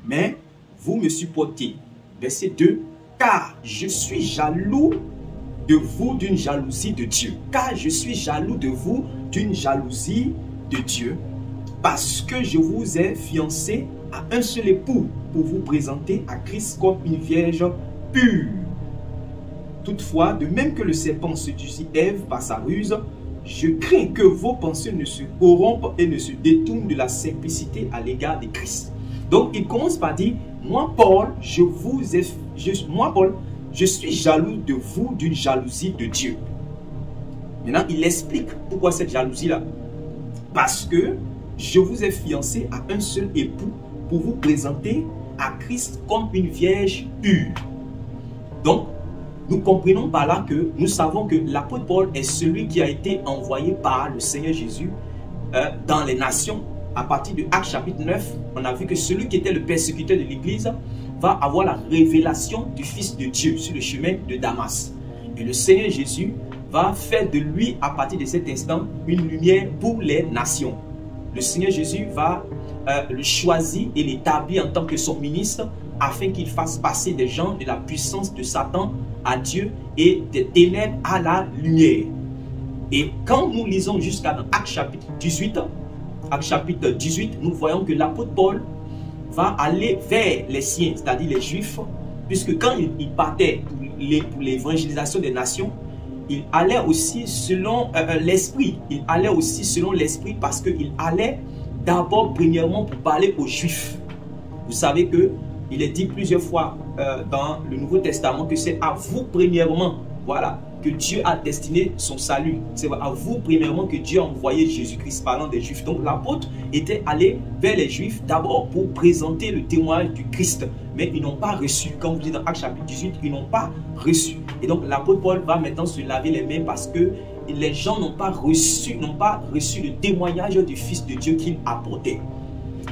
mais vous me supportez. Verset 2, car je suis jaloux de vous d'une jalousie de Dieu. Car je suis jaloux de vous d'une jalousie de Dieu, parce que je vous ai fiancé à un seul époux pour vous présenter à Christ comme une vierge pure. Toutefois, de même que le serpent séduisit Ève par sa ruse, je crains que vos pensées ne se corrompent et ne se détournent de la simplicité à l'égard de Christ. Donc, il commence par dire, moi Paul, je suis jaloux de vous d'une jalousie de Dieu. Maintenant, il explique pourquoi cette jalousie-là. Parce que je vous ai fiancé à un seul époux pour vous présenter à Christ comme une vierge pure. Donc, nous comprenons par là que nous savons que l'apôtre Paul est celui qui a été envoyé par le Seigneur Jésus dans les nations. À partir de Actes chapitre 9, on a vu que celui qui était le persécuteur de l'Église va avoir la révélation du Fils de Dieu sur le chemin de Damas. Et le Seigneur Jésus va faire de lui, à partir de cet instant, une lumière pour les nations. Le Seigneur Jésus va le choisir et l'établir en tant que son ministre, afin qu'il fasse passer des gens de la puissance de Satan à Dieu et des ténèbres à la lumière. Et quand nous lisons jusqu'à Actes chapitre 18, nous voyons que l'apôtre Paul va aller vers les siens, c'est-à-dire les Juifs, puisque quand il partait pour l'évangélisation des nations, il allait aussi selon l'esprit. Il allait aussi selon l'esprit parce qu'il allait d'abord, premièrement, pour parler aux Juifs. Vous savez que il est dit plusieurs fois dans le Nouveau Testament que c'est à vous premièrement, voilà, que Dieu a destiné son salut. C'est à vous premièrement que Dieu a envoyé Jésus-Christ, parlant des Juifs. Donc l'apôtre était allé vers les Juifs d'abord pour présenter le témoignage du Christ. Mais ils n'ont pas reçu. Comme vous dites dans Actes chapitre 18, ils n'ont pas reçu. Et donc l'apôtre Paul va maintenant se laver les mains parce que les gens n'ont pas reçu le témoignage du Fils de Dieu qu'il apportait.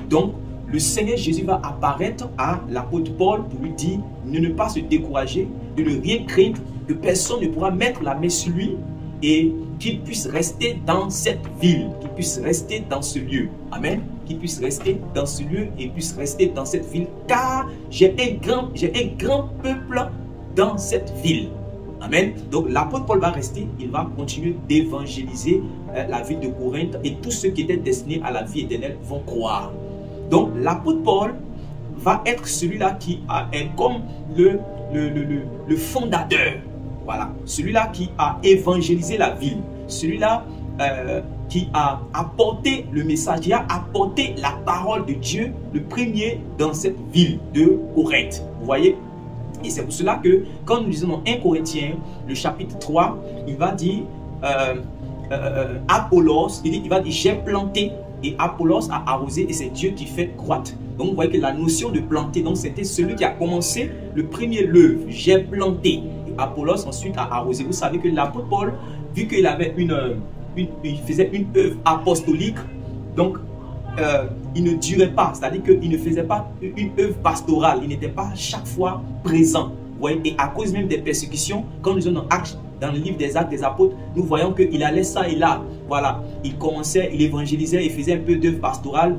Donc, le Seigneur Jésus va apparaître à l'apôtre Paul pour lui dire de ne pas se décourager, de ne rien craindre, que personne ne pourra mettre la main sur lui et qu'il puisse rester dans cette ville, qu'il puisse rester dans ce lieu. Amen. Qu'il puisse rester dans ce lieu et puisse rester dans cette ville, car j'ai un grand peuple dans cette ville. Amen. Donc l'apôtre Paul va rester, il va continuer d'évangéliser la ville de Corinthe et tous ceux qui étaient destinés à la vie éternelle vont croire. Donc l'apôtre Paul va être celui-là qui est comme le fondateur. Voilà, celui-là qui a évangélisé la ville, celui-là qui a apporté le message, qui a apporté la parole de Dieu, le premier dans cette ville de Corinthe. Vous voyez? Et c'est pour cela que quand nous lisons dans 1 Corinthiens, le chapitre 3, il va dire Apollos, il va dire j'ai planté et Apollos a arrosé et c'est Dieu qui fait croître. Donc vous voyez que la notion de planter, donc c'était celui qui a commencé le premier l'œuvre, j'ai planté. Et Apollos ensuite a arrosé. Vous savez que l'apôtre Paul, vu qu'il avait il faisait une œuvre apostolique, donc il ne durait pas, c'est-à-dire qu'il ne faisait pas une œuvre pastorale, il n'était pas chaque fois présent. Vous voyez, et à cause même des persécutions, quand nous sommes dans le livre des Actes des Apôtres, nous voyons qu'il allait ça et là. Voilà, il commençait, il évangélisait, il faisait un peu d'œuvre pastorale,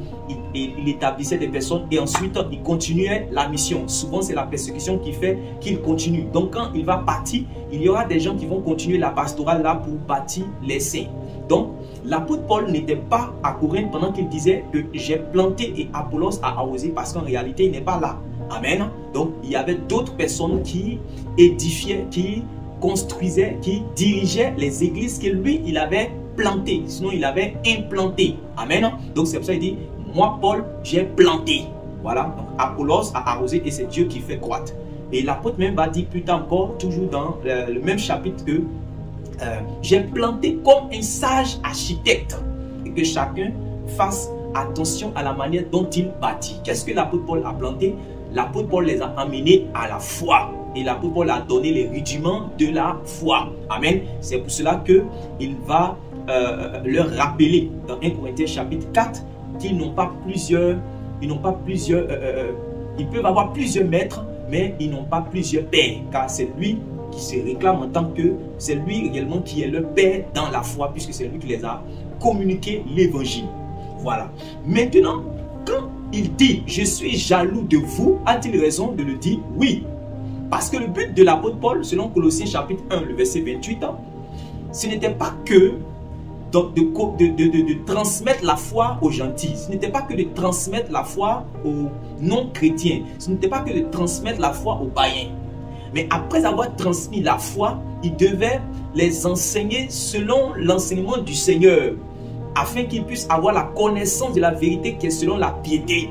il établissait des personnes et ensuite il continuait la mission. Souvent, c'est la persécution qui fait qu'il continue. Donc, quand il va partir, il y aura des gens qui vont continuer la pastorale là pour bâtir les saints. Donc, l'apôtre Paul n'était pas à Corinthe pendant qu'il disait que j'ai planté et Apollos a arrosé parce qu'en réalité, il n'est pas là. Amen. Donc, il y avait d'autres personnes qui édifiaient, qui construisaient, qui dirigeaient les églises que lui, il avait plantées. Sinon, il avait implanté. Amen. Donc, c'est pour ça qu'il dit, moi, Paul, j'ai planté. Voilà. Donc, Apollos a arrosé et c'est Dieu qui fait croître. Et l'apôtre même va dire plus tard encore, toujours dans le même chapitre que j'ai planté comme un sage architecte et que chacun fasse attention à la manière dont il bâtit. Qu'est-ce que l'apôtre Paul a planté? L'apôtre Paul les a amenés à la foi et l'apôtre Paul a donné les rudiments de la foi. Amen. C'est pour cela qu'il va leur rappeler dans 1 Corinthiens chapitre 4 qu'ils n'ont pas plusieurs, ils peuvent avoir plusieurs maîtres, mais ils n'ont pas plusieurs pères, car c'est lui qui se réclame en tant que, c'est lui réellement qui est le père dans la foi, puisque c'est lui qui les a communiqué l'évangile. Voilà. Maintenant, quand il dit, je suis jaloux de vous, a-t-il raison de le dire? Oui. Parce que le but de l'apôtre Paul, selon Colossiens chapitre 1, le verset 28, ce n'était pas que de transmettre la foi aux gentils. Ce n'était pas que de transmettre la foi aux non-chrétiens. Ce n'était pas que de transmettre la foi aux païens. Mais après avoir transmis la foi, il devait les enseigner selon l'enseignement du Seigneur, afin qu'ils puissent avoir la connaissance de la vérité qui est selon la piété.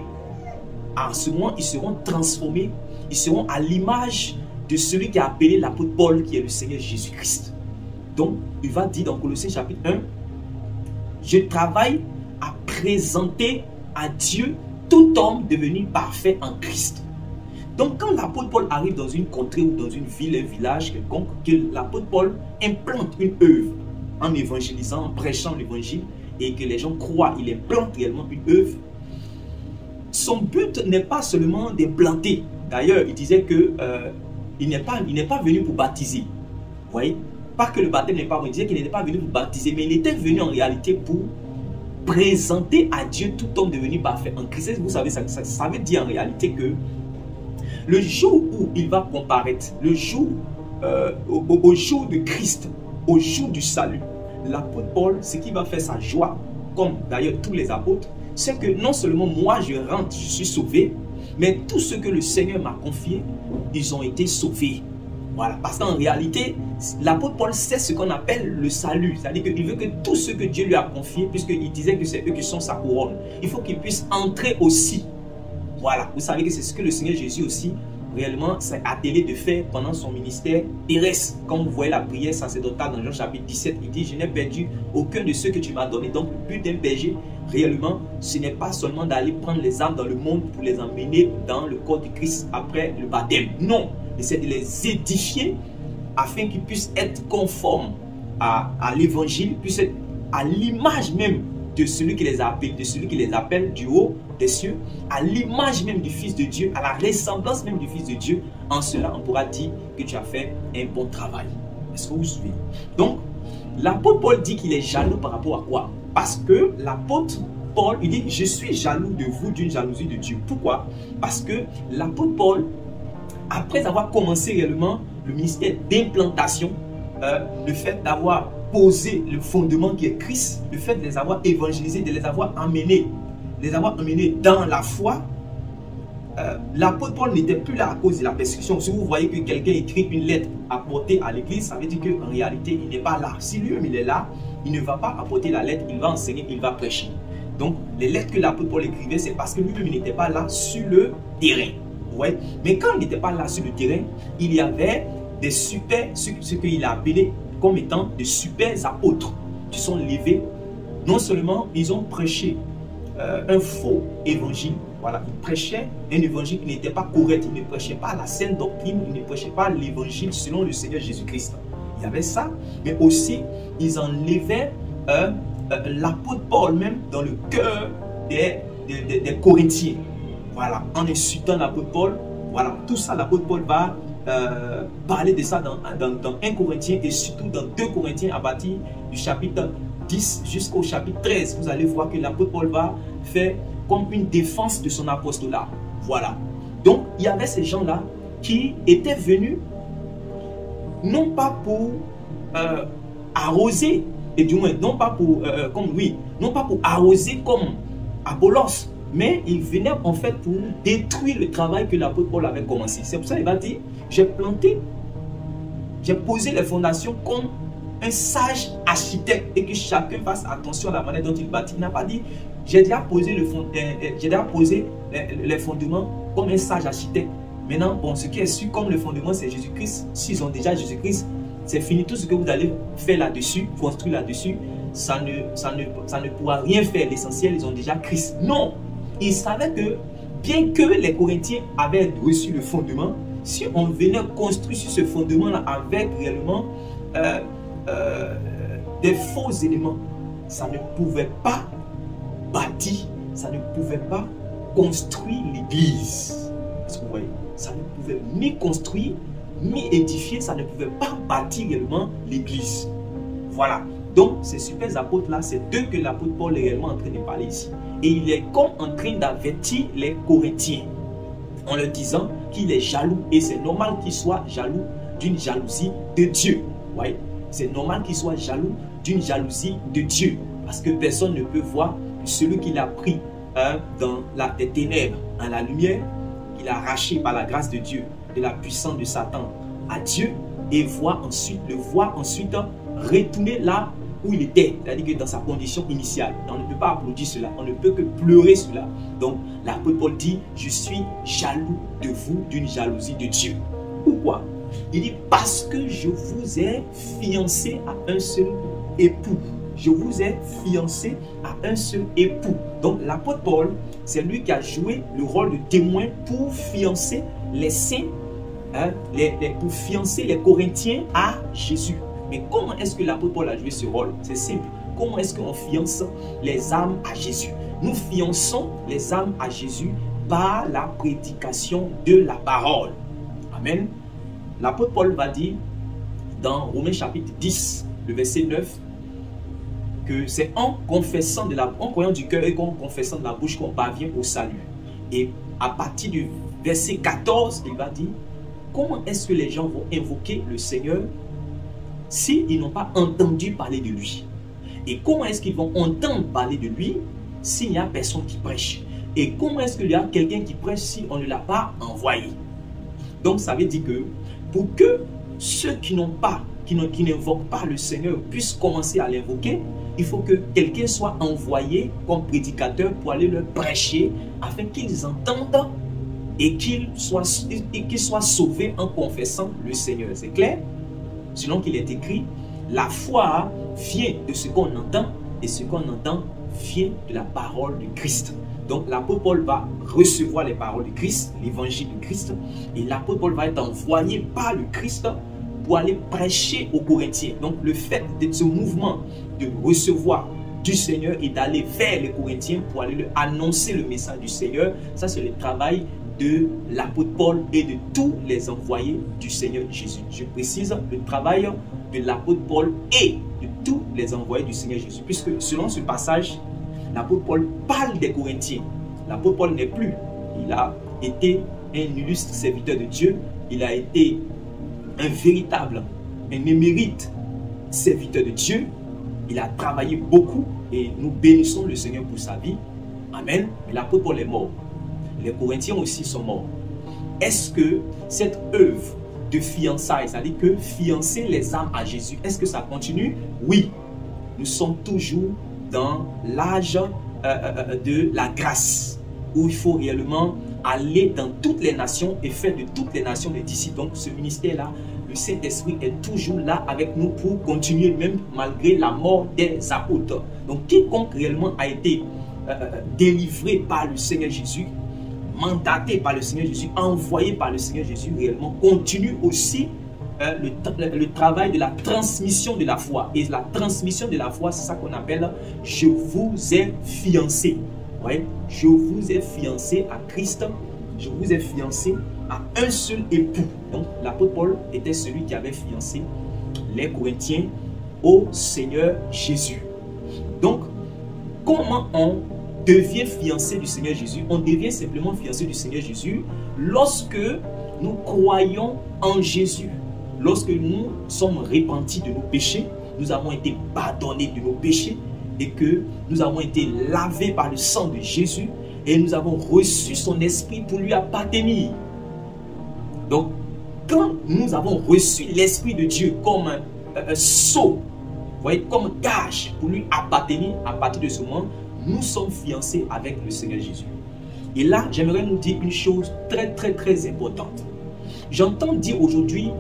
En ce moment, ils seront transformés, ils seront à l'image de celui qui a appelé l'apôtre Paul, qui est le Seigneur Jésus-Christ. Donc, il va dire dans Colossiens chapitre 1, je travaille à présenter à Dieu tout homme devenu parfait en Christ. Donc, quand l'apôtre Paul arrive dans une contrée ou dans une ville, un village quelconque, que l'apôtre Paul implante une œuvre en évangélisant, en prêchant l'évangile, et que les gens croient, il implante réellement une œuvre, son but n'est pas seulement d'implanter. D'ailleurs, il disait que il n'est pas venu pour baptiser. Vous voyez? Pas que le baptême n'est pas venu. Il disait qu'il n'était pas venu pour baptiser, mais il était venu en réalité pour présenter à Dieu tout homme devenu parfait en Christ. Vous savez, ça veut dire en réalité que le jour où il va comparaître, le jour, au jour de Christ, au jour du salut, l'apôtre Paul, ce qui va faire sa joie, comme d'ailleurs tous les apôtres, c'est que non seulement moi je rentre, je suis sauvé, mais tout ce que le Seigneur m'a confié, ils ont été sauvés. Voilà, parce qu'en réalité, l'apôtre Paul sait ce qu'on appelle le salut. C'est-à-dire qu'il veut que tout ce que Dieu lui a confié, puisqu'il disait que c'est eux qui sont sa couronne, il faut qu'il puisse entrer aussi. Voilà, vous savez que c'est ce que le Seigneur Jésus aussi, réellement, s'est attelé de faire pendant son ministère terrestre. Comme vous voyez la prière sacerdotale dans Jean chapitre 17, il dit, je n'ai perdu aucun de ceux que tu m'as donné. Donc le but d'un berger, réellement, ce n'est pas seulement d'aller prendre les âmes dans le monde pour les emmener dans le corps du Christ après le baptême. Non, mais c'est de les édifier afin qu'ils puissent être conformes à l'évangile, puissent être à l'image même de celui qui les appelle, du haut des cieux, à l'image même du Fils de Dieu, à la ressemblance même du Fils de Dieu. En cela, on pourra dire que tu as fait un bon travail. Est-ce que vous vous souvenez? Donc, l'apôtre Paul dit qu'il est jaloux par rapport à quoi? Parce que l'apôtre Paul, il dit, je suis jaloux de vous d'une jalousie de Dieu. Pourquoi? Parce que l'apôtre Paul, après avoir commencé réellement le ministère d'implantation, le fait d'avoir posé le fondement qui est Christ, le fait de les avoir évangélisés, de les avoir amenés dans la foi, l'apôtre Paul n'était plus là à cause de la persécution. Si vous voyez que quelqu'un écrit une lettre apportée à l'église, ça veut dire qu'en réalité, il n'est pas là. Si lui-même il est là, il ne va pas apporter la lettre, il va enseigner, il va prêcher. Donc, les lettres que l'apôtre Paul écrivait, c'est parce que lui-même n'était pas là sur le terrain. Ouais. Mais quand il n'était pas là sur le terrain, il y avait des super, ce qu'il a appelé comme étant des super apôtres qui sont levés. Non seulement ils ont prêché un faux évangile, voilà, ils prêchaient un évangile qui n'était pas correct, ils ne prêchaient pas la saine doctrine, ils ne prêchaient pas l'évangile selon le Seigneur Jésus-Christ. Il y avait ça, mais aussi ils enlevaient l'apôtre Paul même dans le cœur des Corinthiens. Voilà, en insultant l'apôtre Paul, voilà, tout ça l'apôtre Paul va parler de ça dans 1 Corinthiens et surtout dans 2 Corinthiens à partir du chapitre 10 jusqu'au chapitre 13. Vous allez voir que l'apôtre Paul va faire comme une défense de son apostolat. Voilà. Donc, il y avait ces gens-là qui étaient venus non pas pour arroser, et du moins, non pas pour, non pas pour arroser comme Apollos, mais ils venaient en fait pour détruire le travail que l'apôtre Paul avait commencé. C'est pour ça qu'il va dire, j'ai planté, j'ai posé les fondations comme un sage architecte et que chacun fasse attention à la manière dont il bâtit. Il n'a pas dit, j'ai déjà posé les fondements comme un sage architecte. Maintenant, bon, ce qui est sûr comme le fondement, c'est Jésus-Christ. S'ils ont déjà Jésus-Christ, c'est fini. Tout ce que vous allez faire là-dessus, construire là-dessus, ça ne pourra rien faire. L'essentiel, ils ont déjà Christ. Non! Ils savaient que, bien que les Corinthiens avaient reçu le fondement, si on venait construire sur ce fondement-là avec réellement des faux éléments, ça ne pouvait pas bâtir, ça ne pouvait pas construire l'église. Est-ce que vous voyez? Ça ne pouvait ni construire, ni édifier, ça ne pouvait pas bâtir réellement l'église. Voilà. Donc, ces super apôtres-là, c'est d'eux que l'apôtre Paul est réellement en train de parler ici. Et il est comme en train d'avertir les Corinthiens en leur disant qu'il est jaloux. Et c'est normal qu'il soit jaloux d'une jalousie de Dieu. Ouais. C'est normal qu'il soit jaloux d'une jalousie de Dieu. Parce que personne ne peut voir celui qu'il a pris dans des ténèbres à la lumière, qu'il a arraché par la grâce de Dieu, de la puissance de Satan à Dieu, et le voir ensuite retourner là où il était, c'est-à-dire que dans sa condition initiale. On ne peut pas applaudir cela, on ne peut que pleurer cela. Donc l'apôtre Paul dit, je suis jaloux de vous d'une jalousie de Dieu. Pourquoi? Il dit, parce que je vous ai fiancé à un seul époux. Je vous ai fiancé à un seul époux. Donc l'apôtre Paul, c'est lui qui a joué le rôle de témoin pour fiancer les saints, pour fiancer les Corinthiens à Jésus. Mais comment est-ce que l'apôtre Paul a joué ce rôle? C'est simple. Comment est-ce qu'on fiance les âmes à Jésus? Nous fiançons les âmes à Jésus par la prédication de la parole. Amen. L'apôtre Paul va dire dans Romains chapitre 10, le verset 9, que c'est en croyant du cœur et en confessant de la bouche qu'on parvient au salut. Et à partir du verset 14, il va dire, comment est-ce que les gens vont invoquer le Seigneur s'ils n'ont pas entendu parler de lui? Et comment est-ce qu'ils vont entendre parler de lui s'il n'y a personne qui prêche? Et comment est-ce qu'il y a quelqu'un qui prêche si on ne l'a pas envoyé? Donc ça veut dire que pour que ceux qui n'invoquent pas le Seigneur puissent commencer à l'invoquer, il faut que quelqu'un soit envoyé comme prédicateur pour aller leur prêcher afin qu'ils entendent et qu'ils soient sauvés en confessant le Seigneur. C'est clair? Selon qu'il est écrit, la foi vient de ce qu'on entend et ce qu'on entend vient de la parole de Christ. Donc l'apôtre Paul va recevoir les paroles de Christ, l'évangile de Christ, et l'apôtre Paul va être envoyé par le Christ pour aller prêcher aux Corinthiens. Donc le fait de ce mouvement de recevoir du Seigneur et d'aller vers les Corinthiens pour aller leur annoncer le message du Seigneur, ça c'est le travail de l'apôtre Paul et de tous les envoyés du Seigneur Jésus. Je précise, le travail de l'apôtre Paul et de tous les envoyés du Seigneur Jésus, puisque selon ce passage, l'apôtre Paul parle des Corinthiens. L'apôtre Paul n'est plus. Il a été un illustre serviteur de Dieu. Il a été un véritable, un émérite serviteur de Dieu. Il a travaillé beaucoup et nous bénissons le Seigneur pour sa vie. Amen. Mais l'apôtre Paul est mort. Les Corinthiens aussi sont morts. Est-ce que cette œuvre de fiançailles, c'est-à-dire que fiancer les âmes à Jésus, est-ce que ça continue? Oui. Nous sommes toujours dans l'âge de la grâce, où il faut réellement aller dans toutes les nations et faire de toutes les nations des disciples. Donc ce ministère-là, le Saint-Esprit est toujours là avec nous pour continuer même malgré la mort des apôtres. Donc quiconque réellement a été délivré par le Seigneur Jésus, mandaté par le Seigneur Jésus, envoyé par le Seigneur Jésus, réellement continue aussi le travail de la transmission de la foi. Et la transmission de la foi, c'est ça qu'on appelle « je vous ai fiancé ». Ouais? Je vous ai fiancé à Christ, je vous ai fiancé à un seul époux. Donc l'apôtre Paul était celui qui avait fiancé les Corinthiens au Seigneur Jésus. Donc, comment on devient fiancé du Seigneur Jésus? On devient simplement fiancé du Seigneur Jésus lorsque nous croyons en Jésus. Lorsque nous sommes repentis de nos péchés, nous avons été pardonnés de nos péchés et que nous avons été lavés par le sang de Jésus et nous avons reçu son esprit pour lui appartenir. Donc, quand nous avons reçu l'esprit de Dieu comme un sceau, vous voyez, comme gage pour lui appartenir, à partir de ce moment, nous sommes fiancés avec le Seigneur Jésus. Et là, j'aimerais nous dire une chose très importante. J'entends dire aujourd'hui,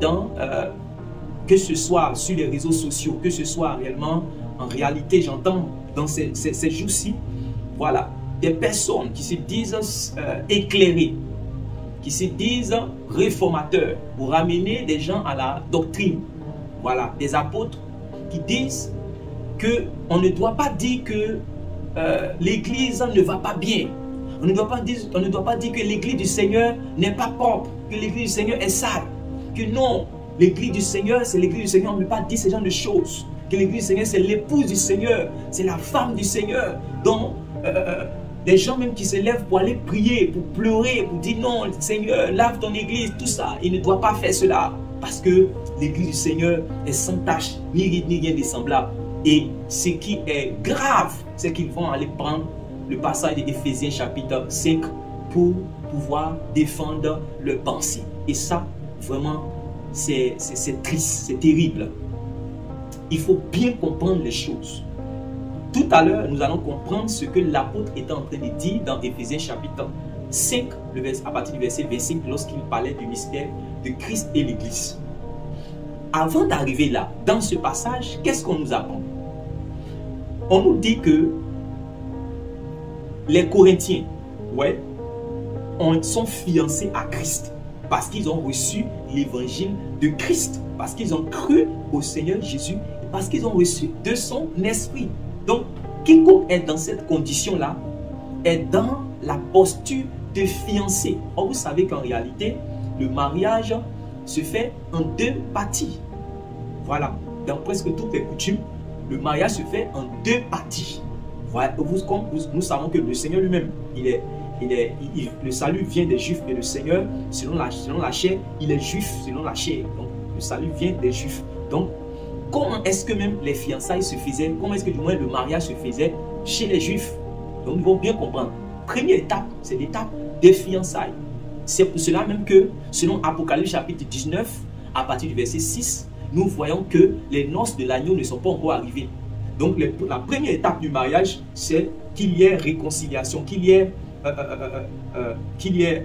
que ce soit sur les réseaux sociaux, que ce soit réellement, en réalité, j'entends dans ces jours-ci, voilà, des personnes qui se disent éclairées, qui se disent réformateurs, pour ramener des gens à la doctrine, voilà, des apôtres qui disent qu'on ne doit pas dire que l'Église ne va pas bien. On ne doit pas dire que l'Église du Seigneur n'est pas propre, que l'Église du Seigneur est sale, que non, l'Église du Seigneur, c'est l'Église du Seigneur. On ne peut pas dire ce genre de choses. que l'église du Seigneur, c'est l'épouse du Seigneur, c'est la femme du Seigneur. Donc, des gens même qui se lèvent pour aller prier, pour pleurer, pour dire non, Seigneur, lave ton église, tout ça. Il ne doit pas faire cela. Parce que l'église du Seigneur est sans tache, ni ride, ni rien de semblable. Et ce qui est grave, c'est qu'ils vont aller prendre le passage d'Éphésiens chapitre 5 pour pouvoir défendre leur pensée. Et ça, vraiment, c'est triste, c'est terrible. Il faut bien comprendre les choses. Tout à l'heure, nous allons comprendre ce que l'apôtre était en train de dire dans Éphésiens chapitre 5, à partir du verset 25, lorsqu'il parlait du mystère de Christ et l'Église. Avant d'arriver là, dans ce passage, qu'est-ce qu'on nous apprend? On nous dit que les Corinthiens, sont fiancés à Christ parce qu'ils ont reçu l'évangile de Christ, parce qu'ils ont cru au Seigneur Jésus, parce qu'ils ont reçu de son esprit. Donc, quiconque est dans cette condition-là est dans la posture de fiancé. Or, vous savez qu'en réalité, le mariage se fait en deux parties. Voilà, dans presque toutes les coutumes, le mariage se fait en deux parties. Voilà, nous savons que le Seigneur lui-même, le salut vient des Juifs, mais le Seigneur, selon la chair, il est juif selon la chair. Donc, le salut vient des Juifs. Donc, comment est-ce que même les fiançailles se faisaient, comment est-ce que du moins le mariage se faisait chez les Juifs? Donc, nous devons bien comprendre. Première étape, c'est l'étape des fiançailles. C'est pour cela même que, selon Apocalypse chapitre 19, à partir du verset 6, nous voyons que les noces de l'agneau ne sont pas encore arrivées. Donc, la première étape du mariage, c'est qu'il y ait réconciliation, qu'il y ait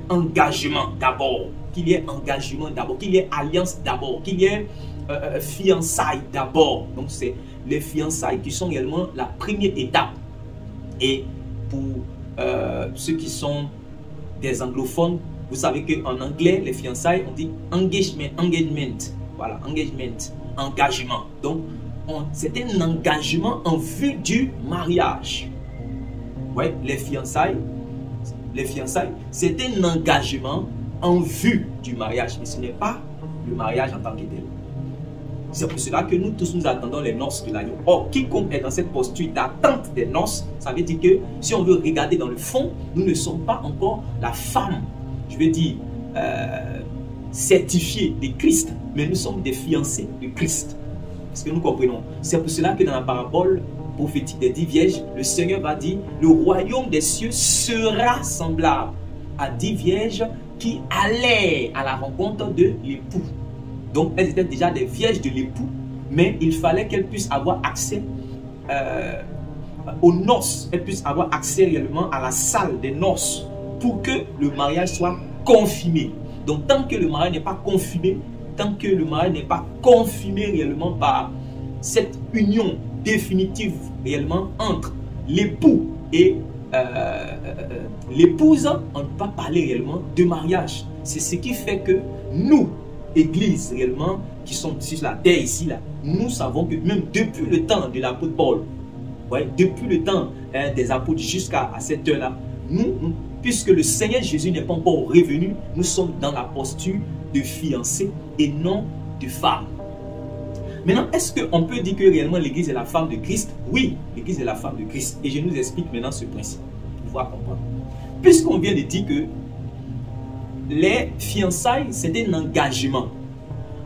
engagement d'abord, qu'il y ait engagement d'abord, qu'il y ait alliance d'abord, qu'il y ait fiançailles d'abord. Donc, c'est les fiançailles qui sont réellement la première étape. Et pour ceux qui sont des anglophones, vous savez qu'en anglais, les fiançailles, on dit engagement. Voilà, engagement. Donc, c'est un engagement en vue du mariage. Ouais, les fiançailles, c'est un engagement en vue du mariage. Mais ce n'est pas le mariage en tant que tel. C'est pour cela que nous tous nous attendons les noces de l'agneau. Or, quiconque est dans cette posture d'attente des noces, ça veut dire que si on veut regarder dans le fond, nous ne sommes pas encore la femme, je veux dire, certifiée de Christ, mais nous sommes des fiancés de Christ. Est-ce que nous comprenons? C'est pour cela que dans la parabole prophétique des 10 vierges, le Seigneur va dire, le royaume des cieux sera semblable à 10 vierges qui allaient à la rencontre de l'époux. Donc, elles étaient déjà des vierges de l'époux, mais il fallait qu'elles puissent avoir accès aux noces, elles puissent avoir accès réellement à la salle des noces pour que le mariage soit confirmé. Donc, tant que le mariage n'est pas confirmé, réellement par cette union définitive réellement entre l'époux et l'épouse, on ne peut pas parler réellement de mariage. C'est ce qui fait que nous, Église réellement, qui sont sur la terre ici, là, nous savons que même depuis le temps de l'apôtre Paul, depuis le temps des apôtres jusqu'à cette heure-là, puisque le Seigneur Jésus n'est pas encore revenu, nous sommes dans la posture de fiancé et non de femme. Maintenant, est-ce qu'on peut dire que réellement l'Église est la femme de Christ? Oui, l'Église est la femme de Christ. Et je nous explique maintenant ce principe pour pouvoir comprendre. Puisqu'on vient de dire que les fiançailles, c'est un engagement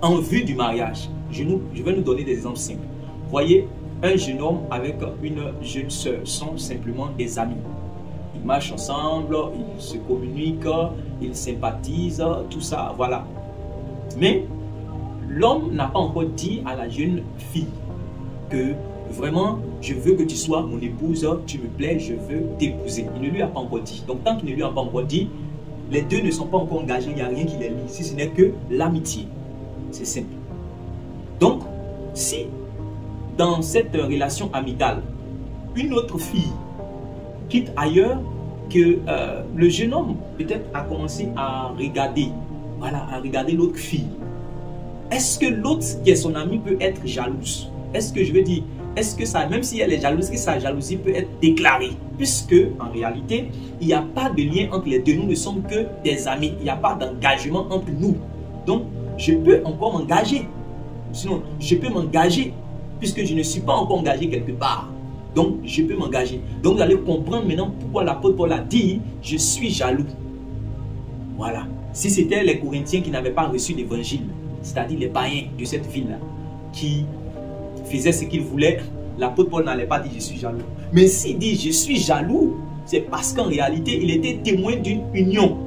en vue du mariage. Je vais nous donner des exemples simples. Voyez, un jeune homme avec une jeune sœur sont simplement des amis. Ils marchent ensemble, ils se communiquent, ils sympathisent, tout ça, voilà. Mais l'homme n'a pas encore dit à la jeune fille que vraiment, je veux que tu sois mon épouse, tu me plais, je veux t'épouser. Il ne lui a pas encore dit. Donc, tant qu'il ne lui a pas encore dit, les deux ne sont pas encore engagés, il n'y a rien qui les lie, si ce n'est que l'amitié. C'est simple. Donc, si dans cette relation amicale, une autre fille quitte ailleurs, que le jeune homme peut-être a commencé à regarder, à regarder l'autre fille. Est-ce que l'autre qui est son ami peut être jalouse? Est-ce que je veux dire, est-ce que ça, même si elle est jalouse, que sa jalousie peut être déclarée? Puisque en réalité, il n'y a pas de lien entre les deux. Nous ne sommes que des amis. Il n'y a pas d'engagement entre nous. Donc, je peux encore m'engager. Sinon, je peux m'engager puisque je ne suis pas encore engagé quelque part. Donc, je peux m'engager. Donc, vous allez comprendre maintenant pourquoi l'apôtre Paul a dit « Je suis jaloux ». Voilà. Si c'était les Corinthiens qui n'avaient pas reçu l'évangile, c'est-à-dire les païens de cette ville-là, qui faisaient ce qu'ils voulaient, l'apôtre Paul n'allait pas dire « Je suis jaloux ». Mais s'il dit « Je suis jaloux », c'est parce qu'en réalité, il était témoin d'une union.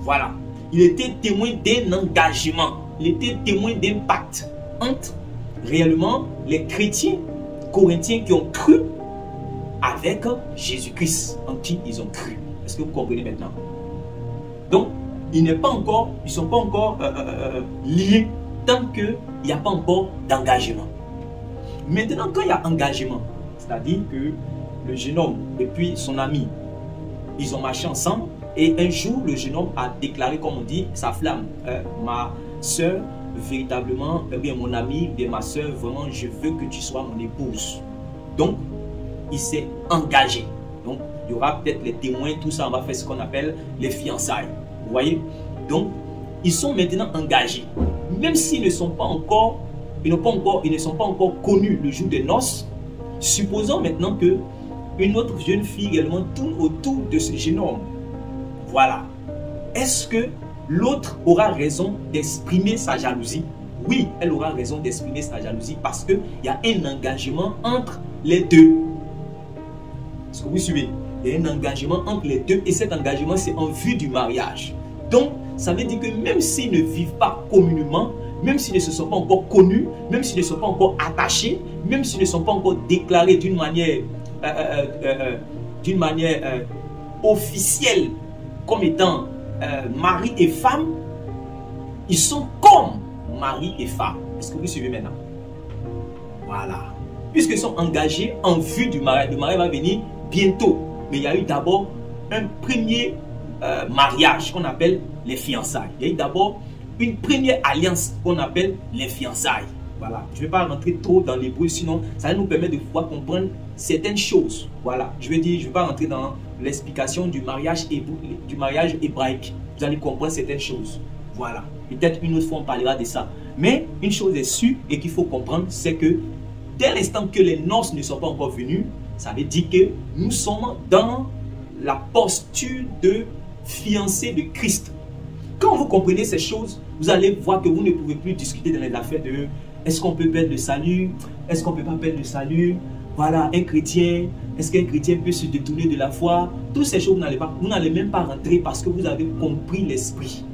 Voilà. Il était témoin d'un engagement. Il était témoin d'un pacte entre réellement les chrétiens corinthiens qui ont cru avec Jésus-Christ, en qui ils ont cru. Est-ce que vous comprenez maintenant? Donc, ils ne sont pas encore liés tant qu'il n'y a pas encore d'engagement. Maintenant, quand il y a engagement, c'est-à-dire que le jeune homme et puis son ami, ils ont marché ensemble et un jour, le jeune homme a déclaré, comme on dit, sa flamme, ma soeur, véritablement, bien mon ami, bien ma soeur, vraiment, je veux que tu sois mon épouse. Donc, il s'est engagé. Donc, il y aura peut-être les témoins, tout ça, on va faire ce qu'on appelle les fiançailles. Vous voyez? Donc, ils sont maintenant engagés. Même s'ils ne sont pas encore, ils ne sont pas encore connus le jour des noces, supposons maintenant que une autre jeune fille également tourne autour de ce jeune homme. Voilà. Est-ce que l'autre aura raison d'exprimer sa jalousie? Oui, elle aura raison d'exprimer sa jalousie parce qu'il y a un engagement entre les deux. Est-ce que vous suivez? Il y a un engagement entre les deux et cet engagement, c'est en vue du mariage. Donc, ça veut dire que même s'ils ne vivent pas communément, même s'ils ne se sont pas encore connus, même s'ils ne sont pas encore attachés, même s'ils ne sont pas encore déclarés d'une manière officielle comme étant mari et femme, ils sont comme mari et femme. Est-ce que vous suivez maintenant? Voilà. Puisqu'ils sont engagés en vue du mariage. Le mariage va venir bientôt. Mais il y a eu d'abord un premier mariage qu'on appelle les fiançailles. Il y a eu d'abord une première alliance qu'on appelle les fiançailles. Voilà. Je ne vais pas rentrer trop dans l'hébreu, sinon ça va nous permettre de pouvoir comprendre certaines choses. Voilà. Je ne vais pas rentrer dans l'explication du mariage hébraïque. Vous allez comprendre certaines choses. Voilà. Peut-être une autre fois on parlera de ça. Mais une chose est sûre et qu'il faut comprendre, c'est que dès l'instant que les noces ne sont pas encore venues, ça veut dire que nous sommes dans la posture de fiancé de Christ. Quand vous comprenez ces choses, vous allez voir que vous ne pouvez plus discuter dans les affaires de est-ce qu'on peut perdre le salut, est-ce qu'on ne peut pas perdre le salut, voilà, un chrétien, est-ce qu'un chrétien peut se détourner de la foi? Toutes ces choses, vous n'allez même pas rentrer parce que vous avez compris l'esprit.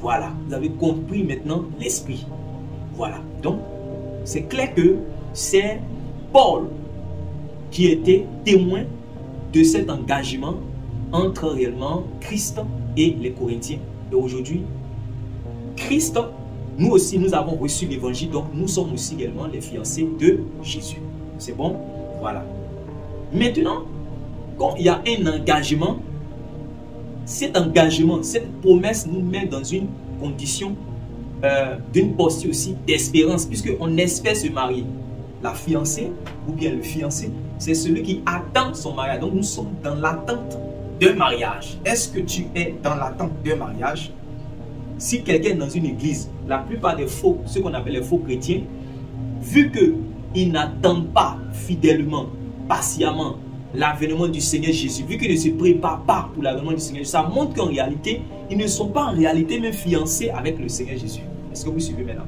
Voilà, vous avez compris maintenant l'esprit. Voilà, donc c'est clair que c'est Paul qui était témoin de cet engagement entre réellement Christ et les Corinthiens. Et aujourd'hui, Christ, nous aussi, nous avons reçu l'évangile, donc nous sommes aussi également les fiancés de Jésus. C'est bon? Voilà. Maintenant, quand il y a un engagement, cet engagement, cette promesse nous met dans une condition d'une posture aussi d'espérance, puisqu'on espère se marier. La fiancée ou bien le fiancé, c'est celui qui attend son mariage. Donc nous sommes dans l'attente d'un mariage. Est-ce que tu es dans l'attente d'un mariage? Si quelqu'un est dans une église, la plupart des faux, ce qu'on appelle les faux chrétiens, vu qu'ils n'attendent pas fidèlement, patiemment l'avènement du Seigneur Jésus, vu qu'ils ne se préparent pas pour l'avènement du Seigneur Jésus, ça montre qu'en réalité, ils ne sont pas en réalité même fiancés avec le Seigneur Jésus. Est-ce que vous suivez maintenant?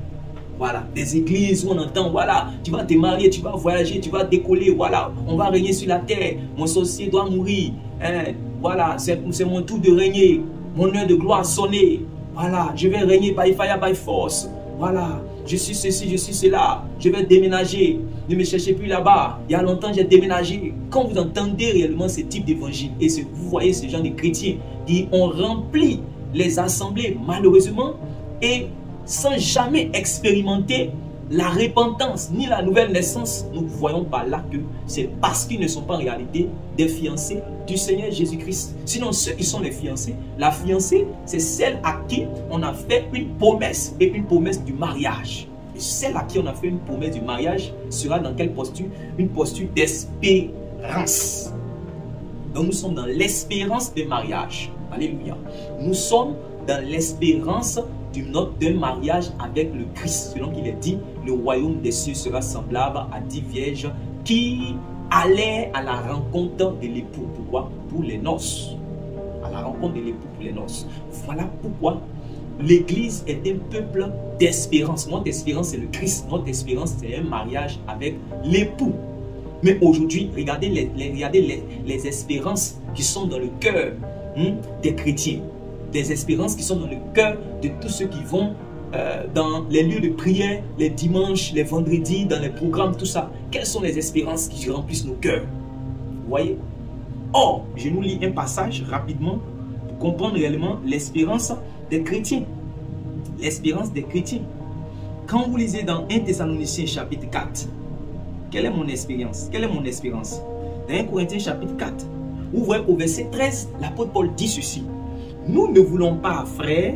Voilà, des églises où on entend, voilà, tu vas te marier, tu vas voyager, tu vas décoller, voilà, on va régner sur la terre, mon sorcier doit mourir, hein, voilà, c'est mon tour de régner, mon heure de gloire sonner, voilà, je vais régner by fire, by force, voilà, je suis ceci, je suis cela, je vais déménager, ne me cherchez plus là-bas, il y a longtemps j'ai déménagé. Quand vous entendez réellement ce type d'évangile et vous voyez ce genre de chrétiens qui ont rempli les assemblées malheureusement et sans jamais expérimenter la repentance ni la nouvelle naissance, nous voyons par là que c'est parce qu'ils ne sont pas en réalité des fiancés du Seigneur Jésus-Christ. Sinon, ceux qui sont les fiancés, la fiancée, c'est celle à qui on a fait une promesse et une promesse du mariage. Et celle à qui on a fait une promesse du mariage sera dans quelle posture? Une posture d'espérance. Donc nous sommes dans l'espérance des mariages. Alléluia. Nous sommes dans l'espérance d'un mariage avec le Christ. Selon qu'il est dit, le royaume des cieux sera semblable à 10 vierges qui allaient à la rencontre de l'époux. Pourquoi? Pour les noces. À la rencontre de l'époux pour les noces. Voilà pourquoi l'Église est un peuple d'espérance. Notre espérance, c'est le Christ. Notre espérance, c'est un mariage avec l'époux. Mais aujourd'hui, regardez les espérances qui sont dans le cœur des chrétiens. Des espérances qui sont dans le cœur de tous ceux qui vont dans les lieux de prière, les dimanches, les vendredis, dans les programmes, tout ça. Quelles sont les espérances qui remplissent nos cœurs? Vous voyez? Or, je nous lis un passage rapidement pour comprendre réellement l'espérance des chrétiens. L'espérance des chrétiens. Quand vous lisez dans 1 Thessaloniciens chapitre 4, quelle est mon expérience? Quelle est mon espérance? Dans 1 Corinthiens chapitre 4, vous voyez au verset 13, l'apôtre Paul dit ceci. Nous ne voulons pas, frères,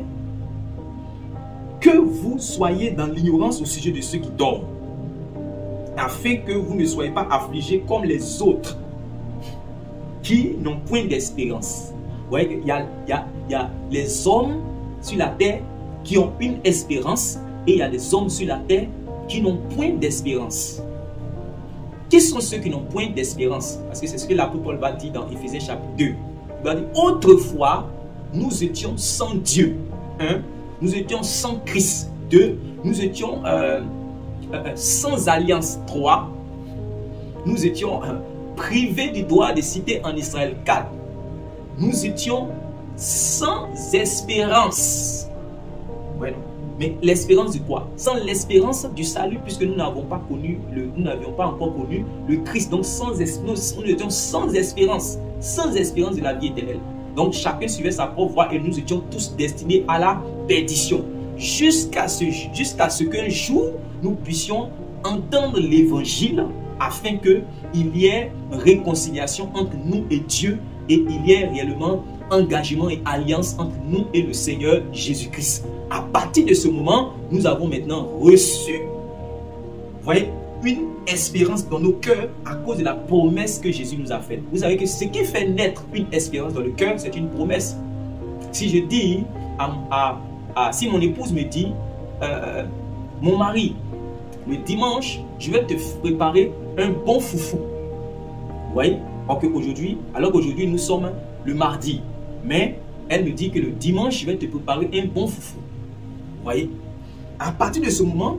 que vous soyez dans l'ignorance au sujet de ceux qui dorment, afin que vous ne soyez pas affligés comme les autres qui n'ont point d'espérance. Vous voyez qu'il y a les hommes sur la terre qui ont une espérance et il y a des hommes sur la terre qui n'ont point d'espérance. Qui sont ceux qui n'ont point d'espérance? Parce que c'est ce que l'apôtre Paul va dire dans Éphésiens chapitre 2. Il va dire, autrefois, nous étions sans Dieu. Nous étions sans Christ. 2. Nous étions sans alliance. 3. Nous étions privés du droit de citer en Israël. 4. Nous étions sans espérance. Ouais, mais l'espérance de quoi? Sans l'espérance du salut, puisque nous n'avions pas encore connu le Christ. Donc nous étions sans espérance de la vie éternelle. Donc chacun suivait sa propre voie et nous étions tous destinés à la perdition. Jusqu'à ce qu'un jour, nous puissions entendre l'évangile afin qu'il y ait réconciliation entre nous et Dieu et il y ait réellement engagement et alliance entre nous et le Seigneur Jésus-Christ. À partir de ce moment, nous avons maintenant reçu, vous voyez, une espérance dans nos cœurs à cause de la promesse que Jésus nous a faite. Vous savez que ce qui fait naître une espérance dans le cœur, c'est une promesse. Si je dis, si mon épouse me dit, mon mari, le dimanche, je vais te préparer un bon foufou. Vous voyez, alors qu'aujourd'hui nous sommes le mardi, mais elle me dit que le dimanche, je vais te préparer un bon foufou. Vous voyez, à partir de ce moment,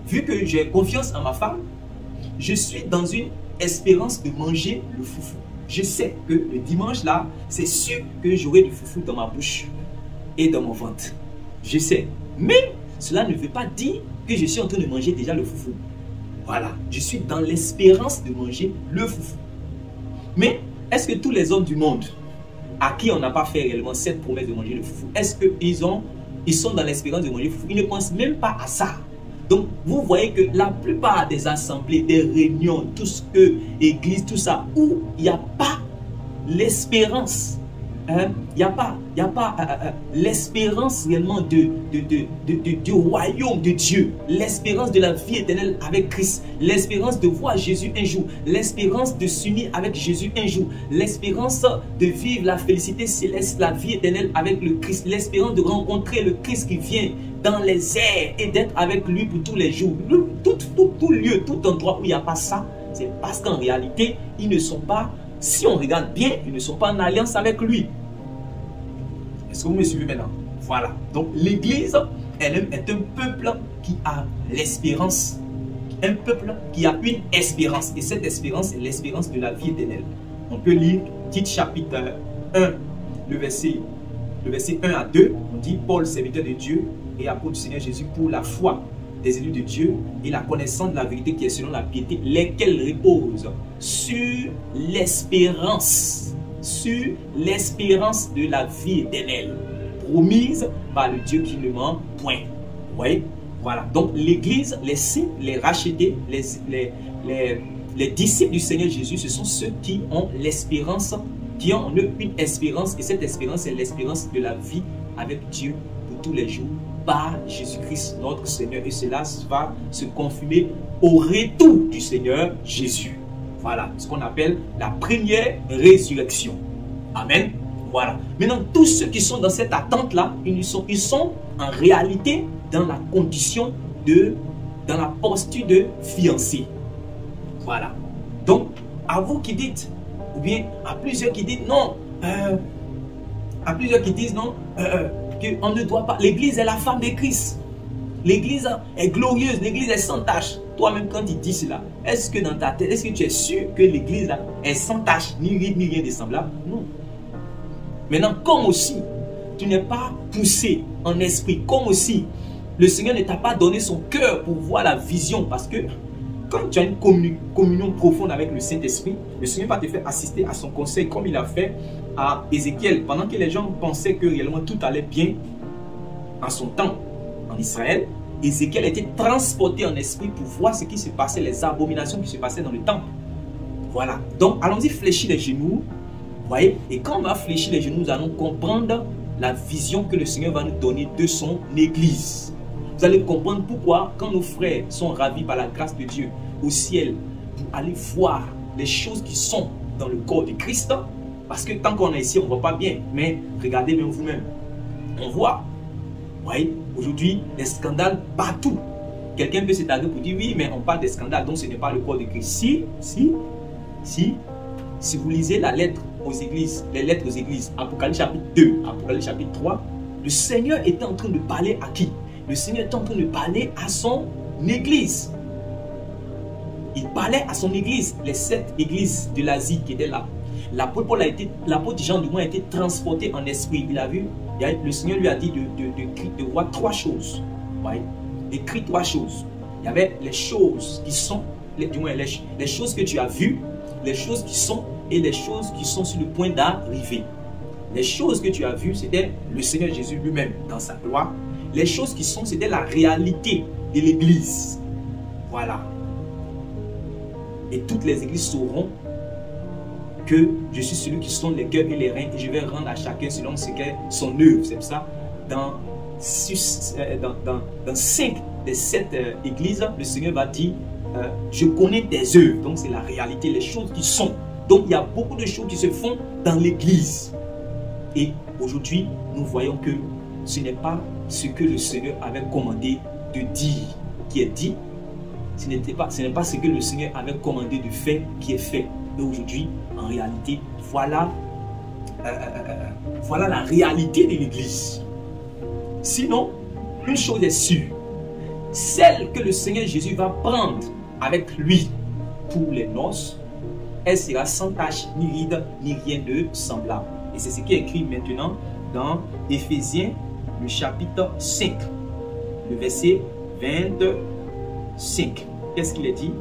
vu que j'ai confiance en ma femme, je suis dans une espérance de manger le foufou. Je sais que le dimanche là, c'est sûr que j'aurai du foufou dans ma bouche et dans mon ventre. Je sais. Mais cela ne veut pas dire que je suis en train de manger déjà le foufou. Voilà, je suis dans l'espérance de manger le foufou. Mais est-ce que tous les hommes du monde à qui on n'a pas fait réellement cette promesse de manger le foufou, est-ce qu'ils sont dans l'espérance de manger le foufou? Ils ne pensent même pas à ça. Donc, vous voyez que la plupart des assemblées, des réunions, tout ce que l'église, tout ça, où il n'y a pas l'espérance, il n'y a pas l'espérance réellement du royaume de Dieu, l'espérance de la vie éternelle avec Christ, l'espérance de voir Jésus un jour, l'espérance de s'unir avec Jésus un jour, l'espérance de vivre la félicité céleste, la vie éternelle avec le Christ, l'espérance de rencontrer le Christ qui vient dans les airs et d'être avec lui pour tous les jours. Tout lieu, tout endroit où il n'y a pas ça, c'est parce qu'en réalité, ils ne sont pas, si on regarde bien, ils ne sont pas en alliance avec lui. Est-ce que vous me suivez maintenant? Voilà. Donc l'église elle-même est un peuple qui a l'espérance. Un peuple qui a une espérance. Et cette espérance, c'est l'espérance de la vie éternelle. On peut lire Tite chapitre 1, le verset 1 à 2. On dit Paul, serviteur de Dieu et apôtre du Seigneur Jésus, pour la foi des élus de Dieu et la connaissance de la vérité qui est selon la piété, lesquels reposent sur l'espérance de la vie éternelle, promise par le Dieu qui ne ment point. Vous voyez? Voilà. Donc l'église, les saints, les rachetés, les disciples du Seigneur Jésus, ce sont ceux qui ont l'espérance, qui ont une espérance, et cette espérance est l'espérance de la vie avec Dieu pour tous les jours, par Jésus-Christ notre Seigneur. Et cela va se confirmer au retour du Seigneur Jésus. Voilà ce qu'on appelle la première résurrection. Amen. Voilà. Maintenant, tous ceux qui sont dans cette attente-là, ils sont en réalité dans la condition dans la posture de fiancé. Voilà. Donc, à vous qui dites, ou bien à plusieurs qui disent non, à plusieurs qui disent non, qu'on ne doit pas, l'église est la femme de Christ. L'église est glorieuse, l'église est sans tache. Toi-même, quand tu dis cela, est-ce que dans ta tête, est-ce que tu es sûr que l'église est sans tache, ni ride, ni rien de semblable? Non. Maintenant, comme aussi, tu n'es pas poussé en esprit, comme aussi, le Seigneur ne t'a pas donné son cœur pour voir la vision, parce que quand tu as une communion profonde avec le Saint-Esprit, le Seigneur va te faire assister à son conseil, comme il a fait à Ézéchiel, pendant que les gens pensaient que réellement tout allait bien en son temps en Israël. Ézéchiel était transporté en esprit pour voir ce qui se passait, les abominations qui se passaient dans le temple. Voilà. Donc, allons-y fléchir les genoux. Voyez, et quand on va fléchir les genoux, nous allons comprendre la vision que le Seigneur va nous donner de son église. Vous allez comprendre pourquoi, quand nos frères sont ravis par la grâce de Dieu au ciel, pour aller voir les choses qui sont dans le corps de Christ, parce que tant qu'on est ici, on ne voit pas bien, mais regardez bien vous-même. On voit, voyez, aujourd'hui, les scandales partout. Quelqu'un peut s'établir pour dire oui, mais on parle des scandales, donc ce n'est pas le corps de Christ. Si vous lisez la lettre aux églises, les lettres aux églises, Apocalypse chapitre 2, Apocalypse chapitre 3, le Seigneur était en train de parler à qui? Le Seigneur était en train de parler à son église. Il parlait à son église, les 7 églises de l'Asie qui étaient là. L'apôtre Jean du moins a été transporté en esprit. Il a vu, le Seigneur lui a dit de voir 3 choses. Ouais. Écrit 3 choses. Il y avait les choses qui sont, du moins les choses que tu as vues, les choses qui sont et les choses qui sont sur le point d'arriver. Les choses que tu as vues, c'était le Seigneur Jésus lui-même dans sa gloire. Les choses qui sont, c'était la réalité de l'église. Voilà. Et toutes les églises sauront que je suis celui qui sonde les cœurs et les reins et je vais rendre à chacun selon ce qu'est son œuvre. C'est pour ça, dans 5 des 7 églises, le Seigneur va dire je connais tes œuvres. Donc c'est la réalité, les choses qui sont. Donc il y a beaucoup de choses qui se font dans l'église. Et aujourd'hui, nous voyons que ce n'est pas ce que le Seigneur avait commandé de dire qui est dit. Ce n'est pas ce que le Seigneur avait commandé de faire qui est fait. Et aujourd'hui, en réalité, voilà la réalité de l'église. Sinon, une chose est sûre, celle que le Seigneur Jésus va prendre avec lui pour les noces, elle sera sans tache, ni ride, ni rien de semblable. Et c'est ce qui est écrit maintenant dans Éphésiens, le chapitre 5, le verset 25. Qu'est-ce qu'il est dit?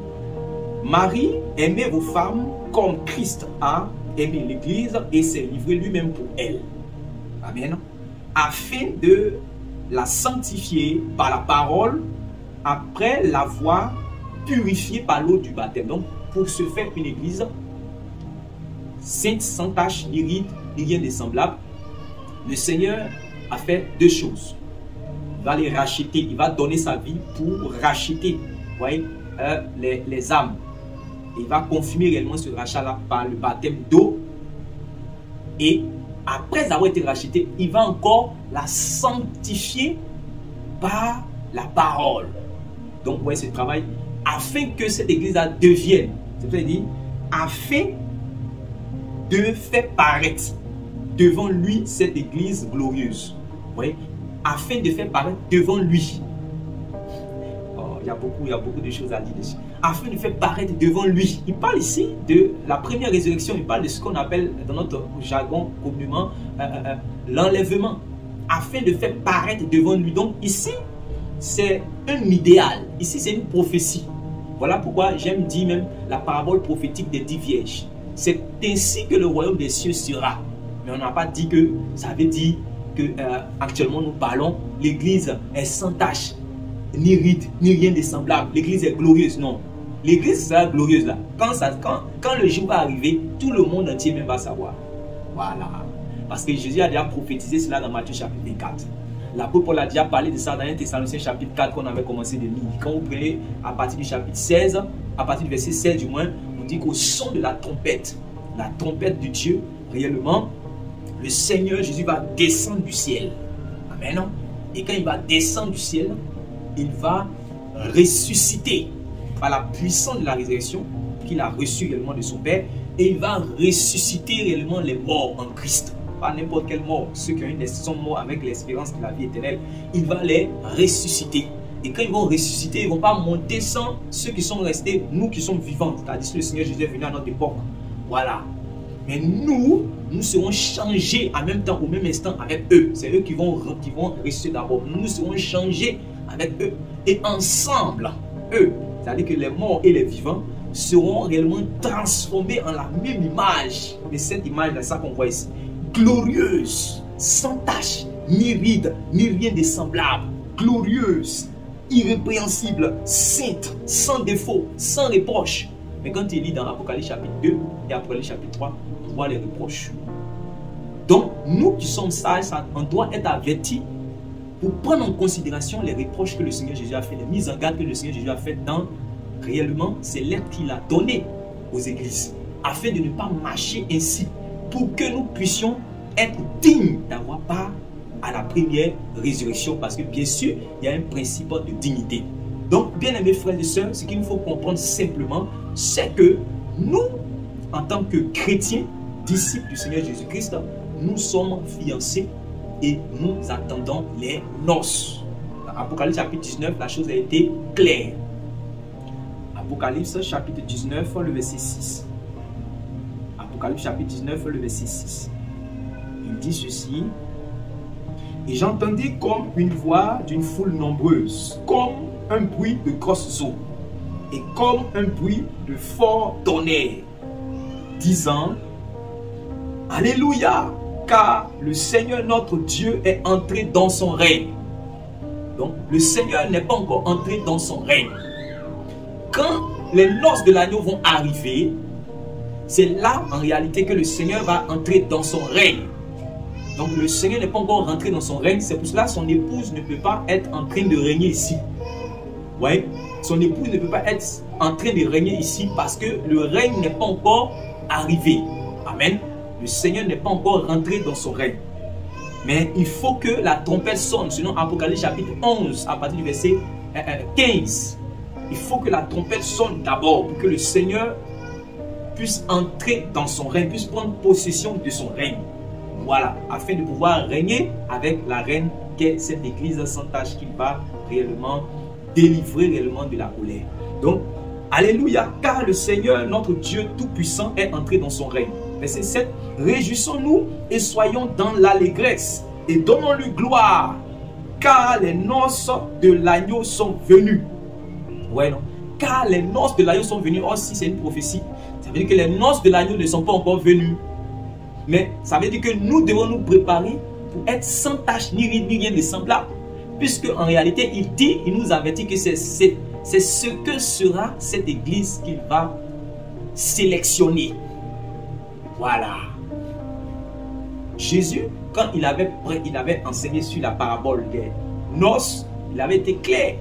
Marie, aimez vos femmes comme Christ a aimé l'Église et s'est livré lui-même pour elle. Amen. Afin de la sanctifier par la parole, après l'avoir purifiée par l'eau du baptême. Donc, pour se faire une Église sainte, sans tache, ni ride, ni rien de semblable, le Seigneur a fait 2 choses. Il va les racheter, il va donner sa vie pour racheter, voyez, les âmes. Il va confirmer réellement ce rachat-là par le baptême d'eau. Et après avoir été racheté, il va encore la sanctifier par la parole. Donc, vous voyez ce travail, afin que cette église-là devienne, c'est-à-dire, afin de faire paraître devant lui cette église glorieuse. Vous voyez, afin de faire paraître devant lui. Oh, il y a beaucoup de choses à dire dessus. Afin de faire paraître devant lui. Il parle ici de la première résurrection. Il parle de ce qu'on appelle dans notre jargon communément l'enlèvement. Afin de faire paraître devant lui. Donc ici, c'est un idéal. Ici, c'est une prophétie. Voilà pourquoi j'aime dire même la parabole prophétique des 10 vierges. C'est ainsi que le royaume des cieux sera. Mais on n'a pas dit que ça veut dire que actuellement nous parlons, l'église est sans tache, ni ride, ni rien de semblable. L'église est glorieuse. Non. L'église sera glorieuse là. Quand le jour va arriver, tout le monde entier même va savoir. Voilà. Parce que Jésus a déjà prophétisé cela dans Matthieu chapitre 4. L'apôtre Paul a déjà parlé de ça dans 1 Thessaloniciens chapitre 4 qu'on avait commencé de lire. Quand vous prenez à partir du chapitre 16, à partir du verset 16 du moins, on dit qu'au son de la trompette de Dieu, réellement, le Seigneur Jésus va descendre du ciel. Amen. Et quand il va descendre du ciel, il va ressusciter par la puissance de la résurrection qu'il a reçue réellement de son Père. Et il va ressusciter réellement les morts en Christ. Pas n'importe quelle mort. Ceux qui sont morts avec l'espérance de la vie éternelle, il va les ressusciter. Et quand ils vont ressusciter, ils ne vont pas monter sans ceux qui sont restés, nous qui sommes vivants. C'est-à-dire que le Seigneur Jésus est venu à notre époque. Voilà. Mais nous serons changés en même temps, au même instant avec eux. C'est eux qui vont ressusciter d'abord. Nous serons changés avec eux. Et ensemble, eux, c'est-à-dire que les morts et les vivants, seront réellement transformés en la même image. Mais cette image, c'est ça qu'on voit ici. Glorieuse, sans tache, ni ride, ni rien de semblable. Glorieuse, irrépréhensible, sainte, sans défaut, sans reproche. Mais quand il lit dans Apocalypse chapitre 2 et Apocalypse chapitre 3, on voit les reproches. Donc, nous qui sommes sages, on doit être avertis pour prendre en considération les reproches que le Seigneur Jésus a fait, les mises en garde que le Seigneur Jésus a fait dans réellement ces lettres qu'il a données aux églises, afin de ne pas marcher ainsi, pour que nous puissions être dignes d'avoir part à la première résurrection, parce que bien sûr, il y a un principe de dignité. Donc, bien aimés frères et sœurs, ce qu'il nous faut comprendre simplement, c'est que nous, en tant que chrétiens, disciples du Seigneur Jésus-Christ, nous sommes fiancés et nous attendons les noces. Dans Apocalypse chapitre 19, la chose a été claire. Apocalypse chapitre 19, le verset 6. Apocalypse chapitre 19, le verset 6. Il dit ceci. Et j'entendis comme une voix d'une foule nombreuse, comme un bruit de grosses eaux, et comme un bruit de fort tonnerre, disant, Alléluia, car le Seigneur notre Dieu est entré dans son règne. Donc, le Seigneur n'est pas encore entré dans son règne. Quand les noces de l'agneau vont arriver, c'est là en réalité que le Seigneur va entrer dans son règne. Donc le Seigneur n'est pas encore rentré dans son règne. C'est pour cela que son épouse ne peut pas être en train de régner ici. Ouais. Son épouse ne peut pas être en train de régner ici parce que le règne n'est pas encore arrivé. Amen. Le Seigneur n'est pas encore rentré dans son règne. Mais il faut que la trompette sonne. Selon Apocalypse chapitre 11, à partir du verset 15. Il faut que la trompette sonne d'abord pour que le Seigneur puisse entrer dans son règne, puisse prendre possession de son règne. Voilà, afin de pouvoir régner avec la reine qu'est cette église sans tâche qu'il va réellement délivrer réellement de la colère. Donc, alléluia, car le Seigneur, notre Dieu Tout-Puissant, est entré dans son règne. Verset 7, réjouissons-nous et soyons dans l'allégresse et donnons-lui gloire, car les noces de l'agneau sont venues. Ouais, non. Car les noces de l'agneau sont venues. Oh, si c'est une prophétie, ça veut dire que les noces de l'agneau ne sont pas encore venues. Mais ça veut dire que nous devons nous préparer pour être sans tache ni rien de semblable. Puisque en réalité, il nous avertit que c'est ce que sera cette église qu'il va sélectionner. Voilà. Jésus, quand il avait enseigné sur la parabole des noces, il avait été clair.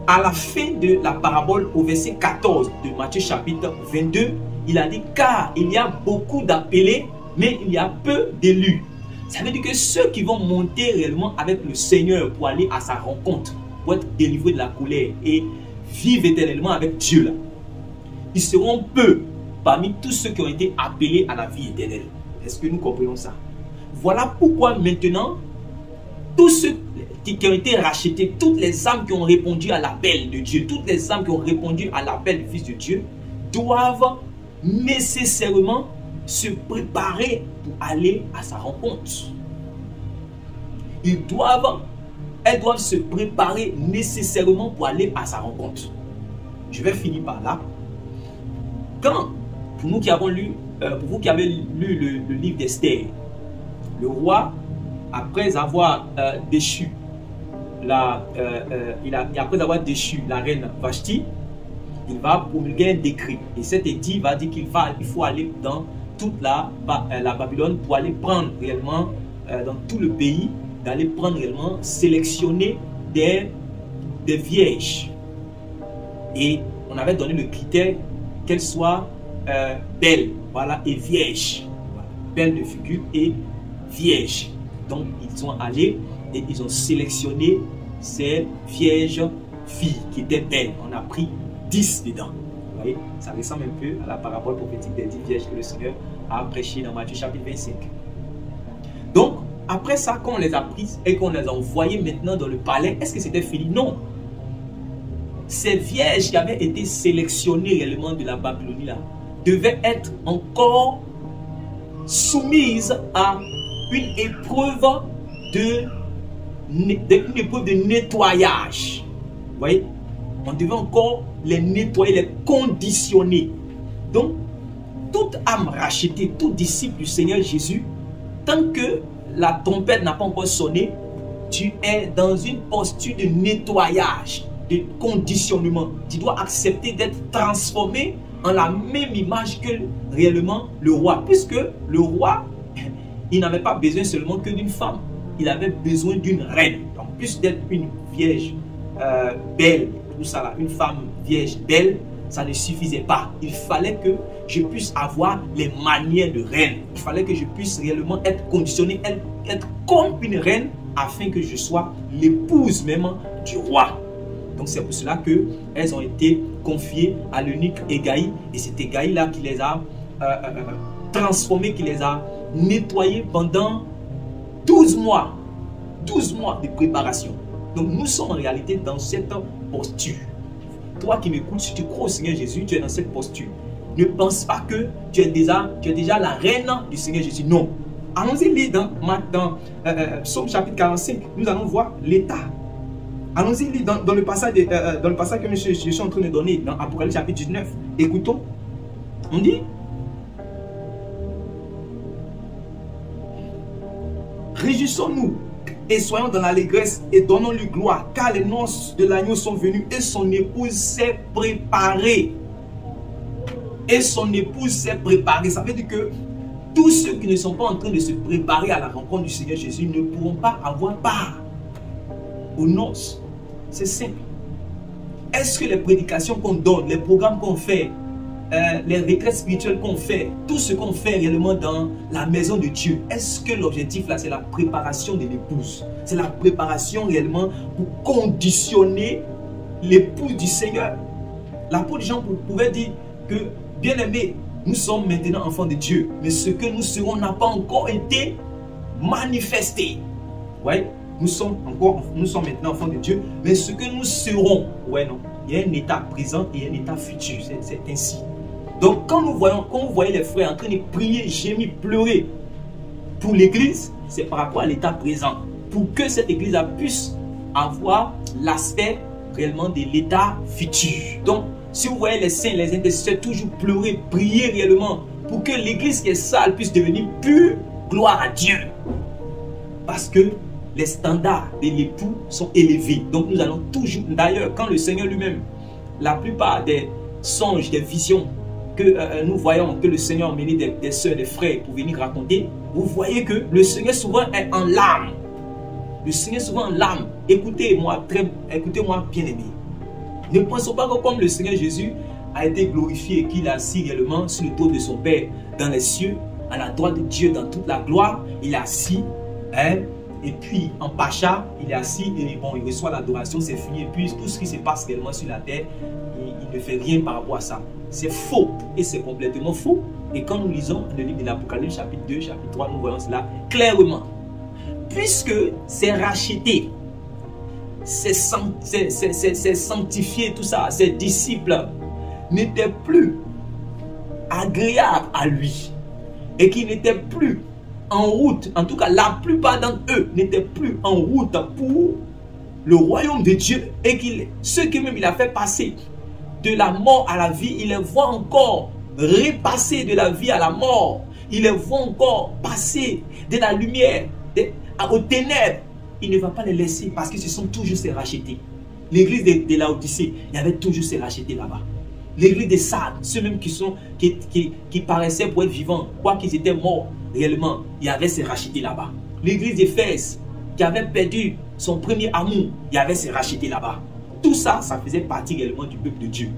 À la fin de la parabole, au verset 14 de Matthieu chapitre 22, il a dit, car il y a beaucoup d'appelés, mais il y a peu d'élus. Ça veut dire que ceux qui vont monter réellement avec le Seigneur pour aller à sa rencontre, pour être délivrés de la colère et vivre éternellement avec Dieu, là, ils seront peu parmi tous ceux qui ont été appelés à la vie éternelle. Est-ce que nous comprenons ça? Voilà pourquoi maintenant, tous ceux qui ont été rachetés, toutes les âmes qui ont répondu à l'appel de Dieu, toutes les âmes qui ont répondu à l'appel du Fils de Dieu, doivent nécessairement se préparer pour aller à sa rencontre. Elles doivent se préparer nécessairement pour aller à sa rencontre. Je vais finir par là. Quand, pour nous qui avons lu, pour vous qui avez lu le livre d'Esther, le roi, après avoir déchu après avoir déchu la reine Vashti, il va promulguer un décret. Et cet édit va dire qu'il faut aller dans toute la Babylone pour aller prendre réellement, dans tout le pays, d'aller prendre réellement, sélectionner des vierges. Et on avait donné le critère qu'elles soient belles, voilà, et vierges. Voilà. belle de figure et vierge. Donc, ils sont allés et ils ont sélectionné ces vierges filles qui étaient belles. On a pris 10 dedans. Vous voyez, ça ressemble un peu à la parabole prophétique des 10 vierges que le Seigneur a prêché dans Matthieu chapitre 25. Donc, après ça, quand on les a prises et qu'on les a envoyées maintenant dans le palais, est-ce que c'était fini? Non. Ces vierges qui avaient été sélectionnées réellement de la Babylonie là, devaient être encore soumises à une épreuve de nettoyage. Vous voyez, on devait encore les nettoyer, les conditionner. Donc, toute âme rachetée, tout disciple du Seigneur Jésus, tant que la trompette n'a pas encore sonné, tu es dans une posture de nettoyage, de conditionnement. Tu dois accepter d'être transformé en la même image que réellement le roi. Puisque le roi, il n'avait pas besoin seulement que d'une femme. Il avait besoin d'une reine. Donc, plus d'être une vierge belle, tout ça là, une femme vierge belle, ça ne suffisait pas. Il fallait que je puisse avoir les manières de reine. Il fallait que je puisse réellement être conditionné, être comme une reine, afin que je sois l'épouse même du roi. Donc c'est pour cela qu'elles ont été confiées à l'eunuque Hégaï. Et c'est Hégaï là qui les a transformées, qui les a nettoyées pendant 12 mois. 12 mois de préparation. Donc nous sommes en réalité dans cette posture. Toi qui m'écoutes, si tu crois au Seigneur Jésus, tu es dans cette posture. Ne pense pas que tu es déjà la reine du Seigneur Jésus. Non. Allons-y lire dans Psaume chapitre 45. Nous allons voir l'état. Allons-y lire dans le passage que je suis en train de donner, dans Apocalypse chapitre 19. Écoutons. On dit: réjouissons-nous et soyons dans l'allégresse et donnons-lui gloire, car les noces de l'agneau sont venues et son épouse s'est préparée. Et son épouse s'est préparée. Ça veut dire que tous ceux qui ne sont pas en train de se préparer à la rencontre du Seigneur Jésus ne pourront pas avoir part aux noces. C'est simple. Est-ce que les prédications qu'on donne, les programmes qu'on fait, les retraites spirituelles qu'on fait, tout ce qu'on fait réellement dans la maison de Dieu, est-ce que l'objectif là c'est la préparation de l'épouse? C'est la préparation réellement pour conditionner l'épouse du Seigneur. L'apôtre Jean pouvait dire que, bien aimé, nous sommes maintenant enfants de Dieu, mais ce que nous serons n'a pas encore été manifesté. Ouais, nous sommes maintenant enfants de Dieu, mais ce que nous serons, ouais non, il y a un état présent et un état futur, c'est ainsi. Donc quand vous voyez les frères en train de prier, gémir, pleurer pour l'église, c'est par rapport à l'état présent, pour que cette église puisse avoir l'aspect réellement de l'état futur. Donc si vous voyez les saints, les intercesseurs toujours pleurer, prier réellement pour que l'église qui est sale puisse devenir pure, gloire à Dieu. Parce que les standards de l'époux sont élevés. Donc nous allons toujours, d'ailleurs quand le Seigneur lui-même, la plupart des songes, des visions que nous voyons, que le Seigneur a mené des soeurs, des frères pour venir raconter, vous voyez que le Seigneur souvent est en larmes. Le Seigneur souvent en larmes. Écoutez-moi bien aimé. Ne pensons pas que comme le Seigneur Jésus a été glorifié et qu'il est assis réellement sur le trône de son Père dans les cieux, à la droite de Dieu dans toute la gloire, il est assis, hein, et puis en Pacha, il est assis et bon, il reçoit l'adoration, c'est fini. Et puis tout ce qui se passe réellement sur la terre, il ne fait rien par rapport à ça. C'est faux et c'est complètement faux. Et quand nous lisons le livre de l'Apocalypse, chapitre 2, chapitre 3, nous voyons cela clairement. Puisque c'est racheté, c'est sanctifié, tout ça, ses disciples n'étaient plus agréables à lui et qui n'étaient plus en route, en tout cas la plupart d'entre eux n'étaient plus en route pour le royaume de Dieu et ceux que même il a fait passer de la mort à la vie, il les voit encore repasser de la vie à la mort, il les voit encore passer de la lumière aux ténèbres. Il ne va pas les laisser parce que ce sont toujours ces rachetés. L'église de Laodicée, il y avait toujours ces rachetés là-bas. L'église de Sardes, ceux mêmes qui paraissaient pour être vivants, quoi qu'ils étaient morts réellement, il y avait ces rachetés là-bas. L'église d'Éphèse, qui avait perdu son premier amour, il y avait ces rachetés là-bas. Tout ça, ça faisait partie réellement du peuple de Dieu.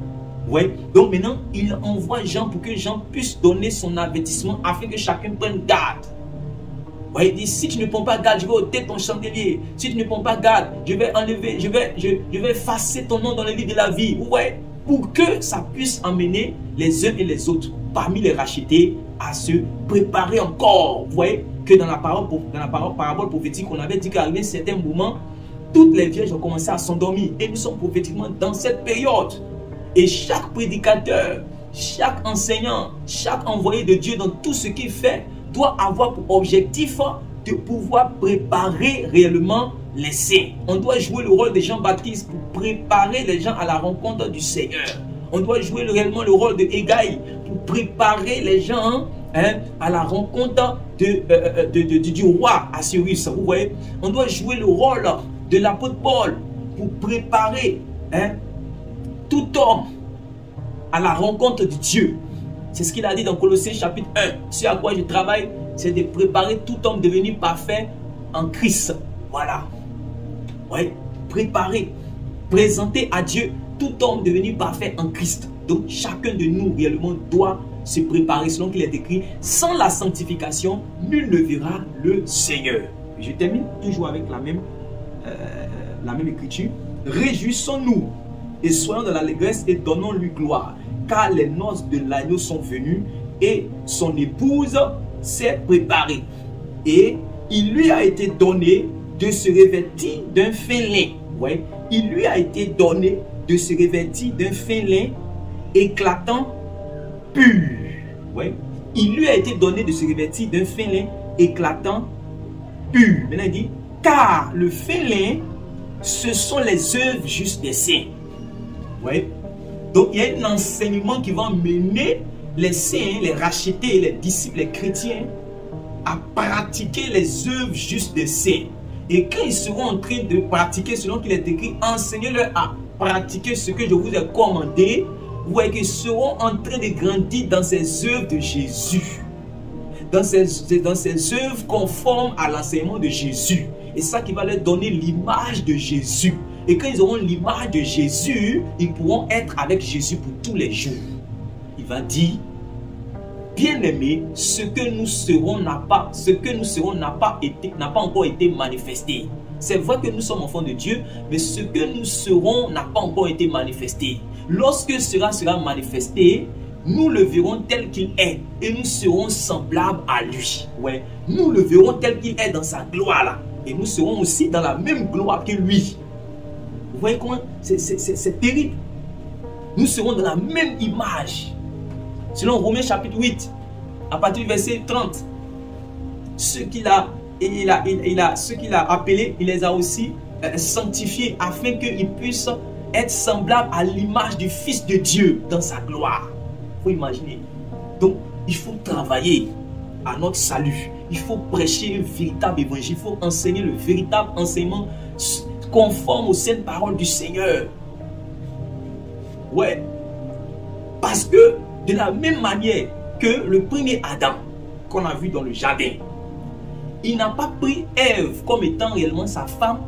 Ouais. Donc maintenant, il envoie Jean pour que Jean puisse donner son avertissement afin que chacun prenne garde. Ouais, il dit, si tu ne prends pas garde, je vais ôter ton chandelier. Si tu ne prends pas garde, je vais enlever, je vais effacer ton nom dans le livre de la vie. Ouais, pour que ça puisse emmener les uns et les autres parmi les rachetés à se préparer encore. Vous voyez que dans la parabole prophétique, on avait dit qu'à un certain moment, toutes les vierges ont commencé à s'endormir. Et nous sommes prophétiquement dans cette période. Et chaque prédicateur, chaque enseignant, chaque envoyé de Dieu dans tout ce qu'il fait, doit avoir pour objectif de pouvoir préparer réellement les saints. On doit jouer le rôle de Jean-Baptiste pour préparer les gens à la rencontre du Seigneur. On doit jouer réellement le rôle de Hégaï pour préparer les gens à la rencontre du roi Assyrus. Vous voyez, on doit jouer le rôle de l'apôtre Paul pour préparer tout homme à la rencontre de Dieu. C'est ce qu'il a dit dans Colossiens chapitre 1. Ce à quoi je travaille, c'est de préparer tout homme devenu parfait en Christ. Voilà. Oui, préparer, présenter à Dieu tout homme devenu parfait en Christ. Donc chacun de nous réellement doit se préparer selon qu'il est écrit. Sans la sanctification, nul ne verra le Seigneur. Je termine toujours avec la même écriture. Réjouissons-nous et soyons dans l'allégresse et donnons-lui gloire. Car les noces de l'agneau sont venues et son épouse s'est préparée. Et il lui a été donné de se revêtir d'un fin lin. Ouais. Il lui a été donné de se revêtir d'un fin lin éclatant pur. Ouais. Il lui a été donné de se revêtir d'un fin lin éclatant pur. Maintenant il dit, car le fin lin, ce sont les œuvres justes des saints. Ouais. Donc il y a un enseignement qui va mener les saints, les rachetés, les disciples, les chrétiens à pratiquer les œuvres justes des saints. Et quand ils seront en train de pratiquer selon qu'il est écrit, enseignez-leur à pratiquer ce que je vous ai commandé. Vous voyez qu'ils seront en train de grandir dans ces œuvres de Jésus. Dans ces œuvres conformes à l'enseignement de Jésus. Et ça qui va leur donner l'image de Jésus. Et quand ils auront l'image de Jésus, ils pourront être avec Jésus pour tous les jours. Il va dire, bien-aimés, ce que nous serons n'a pas encore été manifesté. C'est vrai que nous sommes enfants de Dieu, mais ce que nous serons n'a pas encore été manifesté. Lorsque cela sera manifesté, nous le verrons tel qu'il est et nous serons semblables à lui. Ouais, nous le verrons tel qu'il est dans sa gloire là, et nous serons aussi dans la même gloire que lui. Vous voyez comment c'est terrible. Nous serons dans la même image. Selon Romains chapitre 8, à partir du verset 30, ceux qu'il a appelés, il les a aussi sanctifiés afin qu'ils puissent être semblables à l'image du Fils de Dieu dans sa gloire. Il faut imaginer. Donc, il faut travailler à notre salut. Il faut prêcher le véritable évangile. Il faut enseigner le véritable enseignement conforme aux saintes paroles du Seigneur. Ouais. Parce que de la même manière que le premier Adam qu'on a vu dans le jardin, il n'a pas pris Ève comme étant réellement sa femme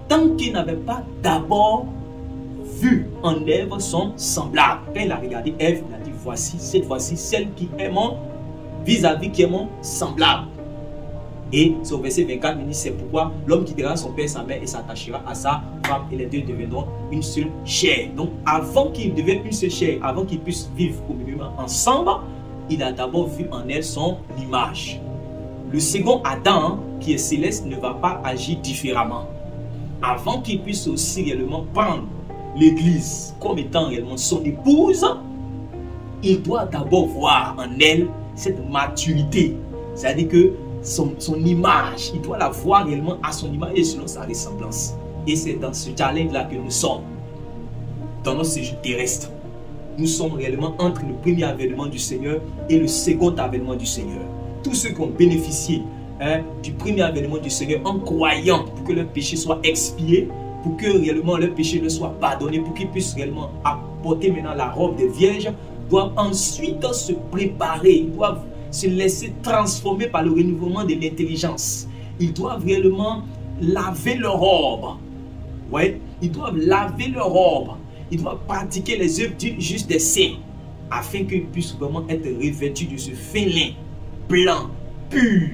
tant qu'il n'avait pas d'abord vu en Ève son semblable. Quand il a regardé Ève, il a dit, voici, cette fois-ci, celle qui est mon vis-à-vis, qui est mon semblable. Et au verset 24, il dit, c'est pourquoi l'homme quittera son père et sa mère et s'attachera à sa femme et les deux deviendront une seule chair. Donc avant qu'ils deviennent une seule chair, avant qu'ils puissent vivre communément ensemble, il a d'abord vu en elle son image. Le second Adam, qui est céleste, ne va pas agir différemment. Avant qu'il puisse aussi réellement prendre l'église comme étant réellement son épouse, il doit d'abord voir en elle cette maturité. C'est-à-dire que son image, il doit la voir réellement à son image et selon sa ressemblance. Et c'est dans ce challenge-là que nous sommes. Dans notre séjour terrestre, nous sommes réellement entre le premier avènement du Seigneur et le second avènement du Seigneur. Tous ceux qui ont bénéficié du premier avènement du Seigneur en croyant pour que leur péché soit expié, pour que réellement leur péché leur soit pardonné, pour qu'ils puissent réellement apporter maintenant la robe des vierges, doivent ensuite se préparer, ils doivent se laisser transformer par le renouvellement de l'intelligence. Ils doivent réellement laver leur robe. Ouais, ils doivent laver leur robe il doit pratiquer les œuvres du juste des saints, afin qu'il puisse vraiment être revêtu de ce fin lin, blanc, pur.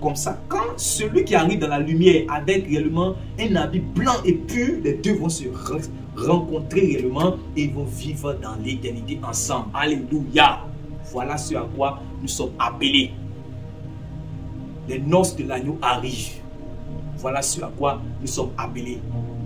Comme ça, quand celui qui arrive dans la lumière avec réellement un habit blanc et pur, les deux vont se rencontrer réellement et vont vivre dans l'éternité ensemble. Alléluia. Voilà ce à quoi nous sommes appelés. Les noces de l'agneau arrivent. Voilà ce à quoi nous sommes appelés.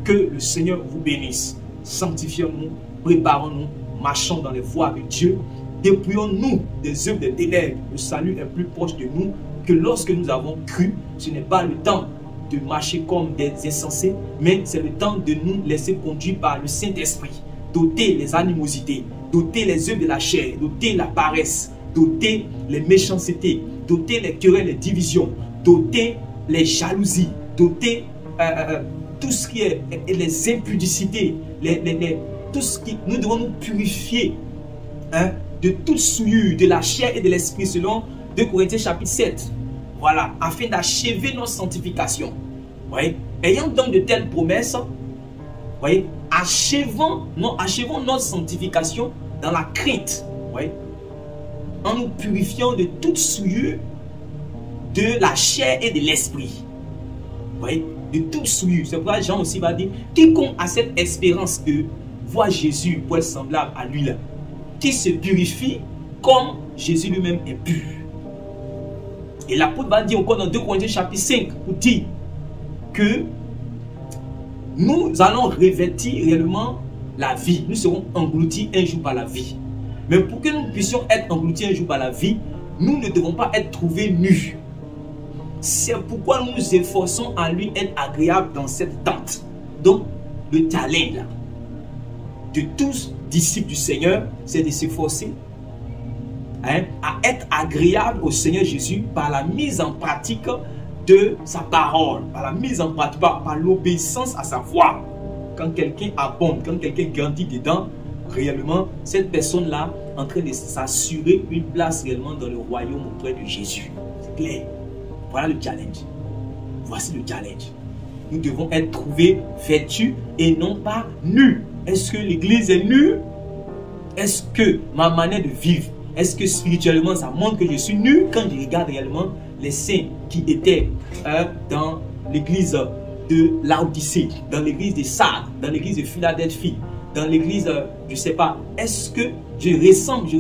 Que le Seigneur vous bénisse. Sanctifions-nous, préparons-nous, marchons dans les voies de Dieu. Dépouillons-nous des œuvres des ténèbres. Le salut est plus proche de nous que lorsque nous avons cru. Ce n'est pas le temps de marcher comme des insensés, mais c'est le temps de nous laisser conduire par le Saint-Esprit. Doter les animosités, doter les œuvres de la chair, doter la paresse, doter les méchancetés, doter les querelles, les divisions, doter les jalousies, doter tout ce qui est les impudicités, tout ce qui... Nous devons nous purifier de toute souillure de la chair et de l'esprit selon 2 Corinthiens chapitre 7. Voilà, afin d'achever notre sanctification. Voyez, ayant donc de telles promesses, voyez, achevons notre sanctification dans la crainte. Voyez, en nous purifiant de toute souillure de la chair et de l'esprit. Voyez, de toute souillure. C'est pourquoi Jean aussi va dire, quiconque a cette espérance de voir Jésus pour être semblable à lui là, qui se purifie comme Jésus lui-même est pur. Et l'apôtre va dire encore dans 2 Corinthiens chapitre 5 pour dire que nous allons revêtir réellement la vie. Nous serons engloutis un jour par la vie. Mais pour que nous puissions être engloutis un jour par la vie, nous ne devons pas être trouvés nus. C'est pourquoi nous nous efforçons à lui être agréable dans cette tente. Donc, le talent là, de tous disciples du Seigneur, c'est de s'efforcer à être agréable au Seigneur Jésus par la mise en pratique de sa parole, par la mise en pratique, par l'obéissance à sa voix. Quand quelqu'un abonde, quand quelqu'un grandit dedans, réellement, cette personne-là est en train de s'assurer une place réellement dans le royaume auprès de Jésus. C'est clair. Voilà le challenge. Voici le challenge. Nous devons être trouvés vêtus et non pas nus. Est-ce que l'église est nue? Est-ce que ma manière de vivre, est-ce que spirituellement ça montre que je suis nu? Quand je regarde réellement les saints qui étaient dans l'église de Laodicée, dans l'église de Sardes, dans l'église de Philadelphie, dans l'église, je ne sais pas, est-ce que je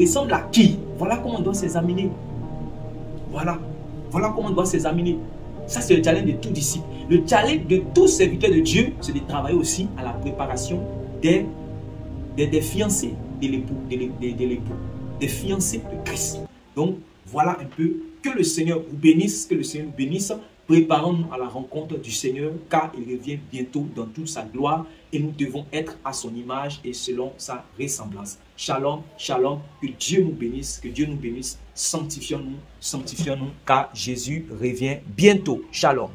ressemble à qui? Voilà comment on doit s'examiner. Voilà comment on doit s'examiner. Ça, c'est le challenge de tout disciple. Le challenge de tout serviteur de Dieu, c'est de travailler aussi à la préparation des fiancés de l'époux, des fiancés de Christ. Donc, voilà un peu. Que le Seigneur vous bénisse, que le Seigneur nous bénisse. Préparons-nous à la rencontre du Seigneur, car il revient bientôt dans toute sa gloire et nous devons être à son image et selon sa ressemblance. Shalom, shalom, que Dieu nous bénisse, sanctifions-nous, car Jésus revient bientôt. Shalom.